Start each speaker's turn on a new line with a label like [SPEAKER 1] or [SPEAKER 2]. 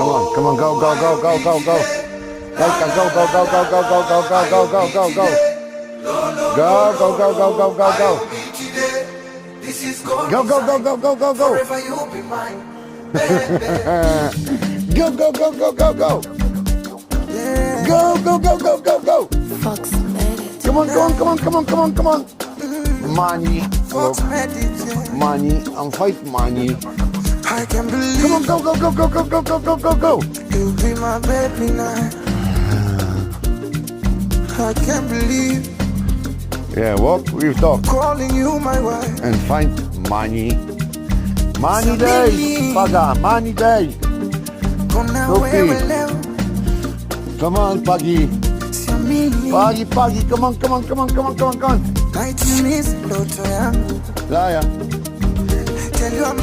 [SPEAKER 1] Come on, go, go, go, go, go, go. Go, go, go, go, go, go, go, go, go, go, go, go, go. Go, go, go, go, go, go, go. Go, go, go, go, go, go, go. Go, go, go, go, go, go. Go, go, go, go, go, go. Come on, come on, come on, come on, come on, come on. Money, look. Money, I'm fighting money.
[SPEAKER 2] I can't believe.
[SPEAKER 1] Come on, go, go, go, go, go, go, go, go, go, go.
[SPEAKER 2] You'll be my baby now. I can't believe.
[SPEAKER 1] Yeah, what we've talked.
[SPEAKER 2] Calling you my wife.
[SPEAKER 1] And find money. Money day, paga, money day. Cookie. Come on, Paggy. Paggy, Paggy, come on, come on, come on, come on, come on, come on.
[SPEAKER 2] Liar.
[SPEAKER 1] Liar.
[SPEAKER 2] Tell you I'm